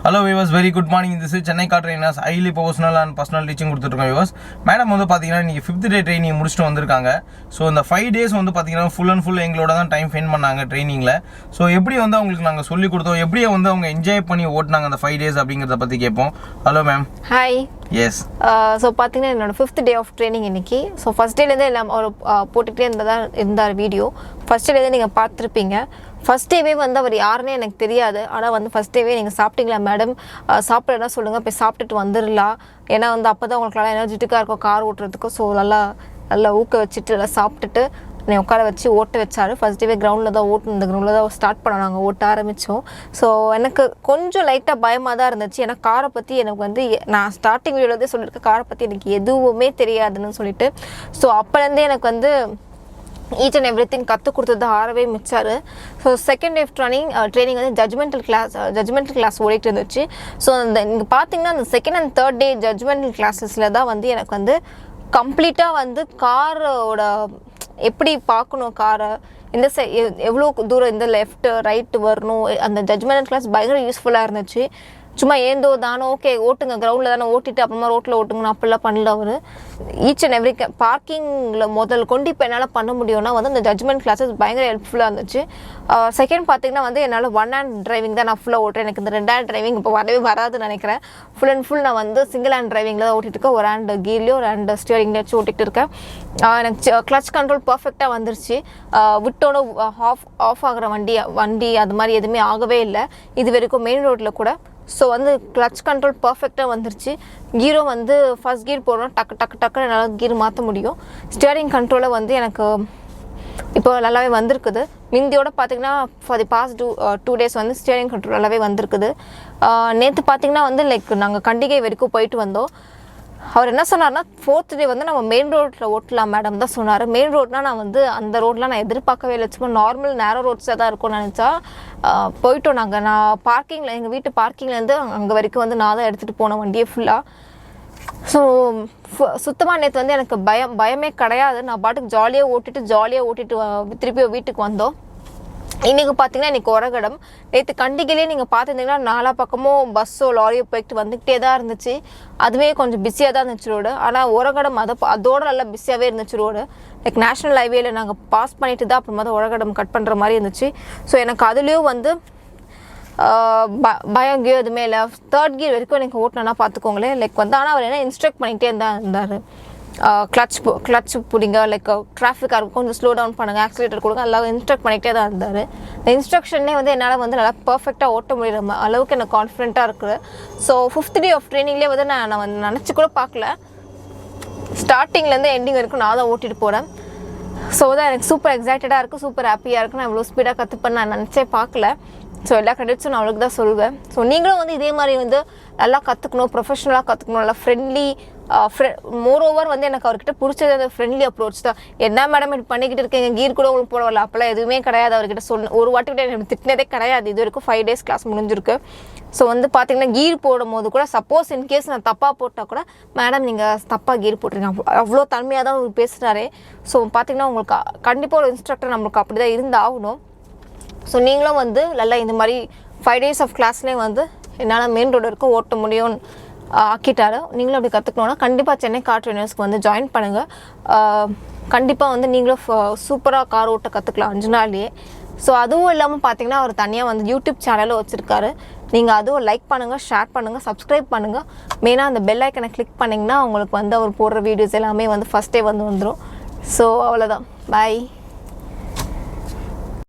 Hello viewers, very good morning. This is Chennai Car Trainers highly professional and personal teaching கொடுத்துட்டு viewers. Madam வந்து பாத்தீங்கன்னா நீங்க 5th டே training முடிச்சிட்டு வந்திருக்காங்க. So இந்த 5 டேஸ் வந்து பாத்தீங்கன்னா full and full எங்களோட தான் டைம் ஸ்பெண்ட் பண்ணாங்க ட்ரெய்னிங்ல. சோ எப்படி வந்து உங்களுக்கு நாங்க சொல்லி கொடுத்தோம், எப்படி வந்து அவங்க என்ஜாய் பண்ணி ஓட்டுனாங்க அந்த 5 டேஸ் அப்படிங்கறத பத்தி கேட்போம். Hello ma'am. Hi. Yes. So பாத்தீங்கன்னா என்னோட 5th டே ஆஃப் ட்ரெய்னிங் இன்னைக்கு. சோ ஃபர்ஸ்ட் டேல இருந்தே எல்லாம் ஒரு போட்டுட்டே இருந்தார் வீடியோ. ஃபர்ஸ்ட் டேல நீங்க பார்த்திருப்பீங்க. ஃபர்ஸ்ட் டேவே வந்து அவர் யாருன்னே எனக்கு தெரியாது. ஆனால் வந்து ஃபர்ஸ்ட் டேவே நீங்கள் சாப்பிட்டீங்களா மேடம், சாப்பிட்றதா சொல்லுங்கள், போய் சாப்பிட்டுட்டு வந்துடலாம். ஏன்னா வந்து அப்போ தான் உங்களுக்கு நல்லா எனர்ஜெட்டிக்காக இருக்கும் கார் ஓட்டுறதுக்கு. ஸோ நல்லா ஊக்க வச்சுட்டு நல்லா சாப்பிட்டுட்டு என்னை உட்கார வச்சு ஓட்ட வச்சாரு. ஃபர்ஸ்ட் டேவே கிரவுண்டில் தான் ஓட்டு, இந்த கிரவுண்டில் தான் ஸ்டார்ட் பண்ண நாங்கள் ஓட்ட ஆரம்பித்தோம். ஸோ எனக்கு கொஞ்சம் லைட்டாக பயமாக தான் இருந்துச்சு. ஏன்னா காரை பற்றி எனக்கு வந்து நான் ஸ்டார்டிங் வீடியோவில் தான் சொல்லியிருக்கேன், காரை பற்றி எனக்கு எதுவுமே தெரியாதுன்னு சொல்லிட்டு. ஸோ அப்போலேருந்தே எனக்கு வந்து ஈச் அண்ட் எவ்ரி திங் கற்றுக் கொடுத்தது ஆறவே மிச்சாரு. ஸோ செகண்ட் டே ட்ரைனிங் வந்து ஜட்ஜ்மெண்டல் கிளாஸ் ஓடிட்டு இருந்துச்சு. ஸோ அந்த நீங்கள் பார்த்தீங்கன்னா அந்த second and third day judgemental கிளாஸஸில் தான் வந்து எனக்கு வந்து கம்ப்ளீட்டாக வந்து காரோட எப்படி பார்க்கணும், காரை இந்த எவ்வளோ தூரம் இந்த லெஃப்ட் ரைட்டு வரணும், அந்த ஜட்ஜ்மெண்டல் கிளாஸ் பயங்கர யூஸ்ஃபுல்லாக இருந்துச்சு. சும்மா ஏந்தோ தானோ ஓகே ஓட்டுங்க, கிரவுண்டில் தானே ஓட்டிட்டு அப்புறமா ரோட்டில் ஓட்டுங்கன்னு அப்படிலாம் பண்ணல அவர். ஈச் அண்ட் எவ்ரி பார்க்கிங்கில் முதல் கொண்டு இப்போ என்னால் பண்ண முடியும்னா வந்து அந்த ஜட்ஜ்மெண்ட் கிளாஸஸ் பயங்கர ஹெல்ப்ஃபுல்லாக இருந்துச்சு. செகண்ட் பார்த்தீங்கன்னா வந்து என்னால் 1 hand டிரைவிங் தான் நான் ஃபுல்லாக ஓட்டுறேன். எனக்கு இந்த 2 hand டிரைவிங் இப்போ வரவே வராதுன்னு நினைக்கிறேன். ஃபுல் அண்ட் ஃபுல் நான் வந்து சிங்கிள் ஹேண்ட் டிரைவிங்கில் தான் ஓட்டிகிட்டு இருக்கேன். ஒரு ஹேண்ட் கீர்லேயும் ஒரு ஹேண்ட் ஸ்டியரிங்லேயே வச்சு ஓட்டிகிட்டு இருக்கேன். எனக்கு கிளச் கண்ட்ரோல் பர்ஃபெக்டாக வந்துருச்சு. விட்டோட ஆஃப் ஆகிற வண்டி அது மாதிரி எதுவுமே ஆகவே இல்லை இது வரைக்கும் மெயின் ரோட்டில் கூட. ஸோ வந்து கிளச் கண்ட்ரோல் பர்ஃபெக்டாக வந்துருச்சு. கீரும் வந்து ஃபர்ஸ்ட் கீர் போடணும், டக்குன்னு என்னால் கீர் மாற்ற முடியும். ஸ்டியரிங் கண்ட்ரோலை வந்து எனக்கு இப்போ நல்லாவே வந்திருக்குது. மிந்தியோட பார்த்திங்கன்னா ஃபார் தி பாஸ்ட் 2 days வந்து ஸ்டியரிங் கண்ட்ரோல் நல்லாவே வந்திருக்குது. நேற்று பார்த்திங்கன்னா வந்து லைக் நாங்கள் கண்டிகை வரைக்கும் போயிட்டு வந்தோம். அவர் என்ன சொன்னார்னா 4th டே வந்து நம்ம மெயின் ரோட்டில் ஓட்டலாம் மேடம் தான் சொன்னார். மெயின் ரோட்னால் நான் வந்து அந்த ரோட்லாம் நான் எதிர்பார்க்கவே இல்லை. சும்மா நார்மல் நேரோ ரோட்ஸாக தான் இருக்கும்னு நினச்சா போயிட்டோம் நாங்கள். நான் பார்க்கிங்கில் எங்கள் வீட்டு பார்க்கிங்லேருந்து அங்கே வரைக்கும் வந்து நான் தான் எடுத்துகிட்டு போனேன் வண்டியை ஃபுல்லாக. ஸோ சுத்தமாக நேற்று வந்து எனக்கு பயமே கிடையாது. நான் பாட்டுக்கு ஜாலியாக ஓட்டிட்டு திருப்பி வீட்டுக்கு வந்தோம். இன்றைக்கி பார்த்தீங்கன்னா இன்றைக்கி உரகடம். நேற்று கண்டிகையிலே நீங்கள் பார்த்துருந்தீங்கன்னா 4 பக்கமும் பஸ்ஸோ லாரியோ போயிட்டு வந்துக்கிட்டே தான் இருந்துச்சு. அதுவே கொஞ்சம் பிஸியாக தான் இருந்துச்சு ரோடு. ஆனால் உரகடம் அதோட நல்லா பிஸியாகவே இருந்துச்சு ரோடு. லைக் நேஷ்னல் ஹைவேல நாங்கள் பாஸ் பண்ணிட்டு தான் அப்புறமா தான் உரகடம் கட் பண்ணுற மாதிரி இருந்துச்சு. ஸோ எனக்கு அதுலேயும் வந்து பயம் கியோ எதுவுமே இல்லை. 3rd gear வரைக்கும் எனக்கு ஓட்டினா பார்த்துக்கோங்களேன். லைக் வந்து ஆனால் அவர் என்ன இன்ஸ்ட்ரக்ட் பண்ணிகிட்டே இருந்தார். கிளச் பிடிங்க, லைக் டிராஃபிக்காக இருக்கும் கொஞ்சம் ஸ்லோ டவுன் பண்ணுங்கள், ஆக்சிலேட்டர் கொடுங்க, எல்லாம் இன்ஸ்ட்ரக்ட் பண்ணிகிட்டே தான் இருந்தார். இந்த இன்ஸ்ட்ரக்ஷனே வந்து என்னால் வந்து நல்லா பர்ஃபெக்டாக ஓட்ட முடிகிற அளவுக்கு எனக்கு கான்ஃபிடென்ட்டாக இருக்குது. ஸோ 5th டே ஆஃப் ட்ரைனிங்லேயே வந்து நான் வந்து நினச்சி கூட பார்க்கல, ஸ்டார்டிங்லேருந்து எண்டிங் வரைக்கும் நான் தான் ஓட்டிகிட்டு போகிறேன். ஸோ தான் எனக்கு சூப்பர் எக்ஸைட்டடாக இருக்குது, சூப்பர் ஹாப்பியாக இருக்குது. நான் இவ்வளோ ஸ்பீடாக கற்றுப்பேன் நான் நினச்சே பார்க்கல. ஸோ எல்லா கிரெடிட்ஸும் நான் அவளுக்கு தான் சொல்லுவேன். ஸோ நீங்களும் வந்து இதே மாதிரி வந்து நல்லா கற்றுக்கணும், ப்ரொஃபஷனலாக கற்றுக்கணும், நல்லா ஃப்ரெண்ட்லி. மோர் ஓவர் வந்து எனக்கு அவர்கிட்ட பிடிச்சது அந்த ஃப்ரெண்ட்லி அப்ரோச் தான். என்ன மேடம் இப்படி பண்ணிக்கிட்டு இருக்கீங்க, கீர் கூட உங்களுக்கு போட வரல, அப்போல்லாம் எதுவுமே கிடையாது. அவர்கிட்ட ஒரு வாட்டிக்கிட்ட எனக்கு திட்டினதே கிடையாது. இது வரைக்கும் 5 days கிளாஸ் முடிஞ்சிருக்கு. ஸோ வந்து பார்த்தீங்கன்னா கீர் போடும் போது கூட சப்போஸ் இன்கேஸ் நான் தப்பாக போட்டால் கூட மேடம் நீங்கள் தப்பாக கீர் போட்டிருக்கீங்க, அவ்வளோ தன்மையாக தான் அவர் பேசுகிறாரு. ஸோ பார்த்தீங்கன்னா உங்களுக்கு கண்டிப்பாக ஒரு இன்ஸ்ட்ரக்டர் நம்மளுக்கு அப்படி தான் இருந்து ஆகணும். ஸோ நீங்களும் வந்து நல்லா இந்த மாதிரி 5 days ஆஃப் கிளாஸ்லேயே வந்து என்னால் மெயின் ரோடு வரைக்கும் ஓட்ட முடியும்னு ஆக்கிட்டாரு. நீங்களும் அப்படி கற்றுக்கணுன்னா கண்டிப்பாக சென்னை கார் ட்ரெயினர்ஸ்க்கு வந்து ஜாயின் பண்ணுங்கள். கண்டிப்பாக வந்து நீங்களும் சூப்பராக கார் ஓட்ட கற்றுக்கலாம் 5 நாள்லேயே. ஸோ அதுவும் இல்லாமல் பார்த்தீங்கன்னா அவர் தனியாக வந்து யூடியூப் சேனலும் வச்சுருக்காரு. நீங்கள் அதுவும் லைக் பண்ணுங்கள், ஷேர் பண்ணுங்கள், சப்ஸ்கிரைப் பண்ணுங்கள். மெயினாக அந்த பெல் ஐக்கனை கிளிக் பண்ணிங்கன்னா உங்களுக்கு வந்து அவர் போடுற வீடியோஸ் எல்லாமே வந்து ஃபஸ்ட்டே வந்து வந்துடும். ஸோ அவ்வளோதான், பாய்.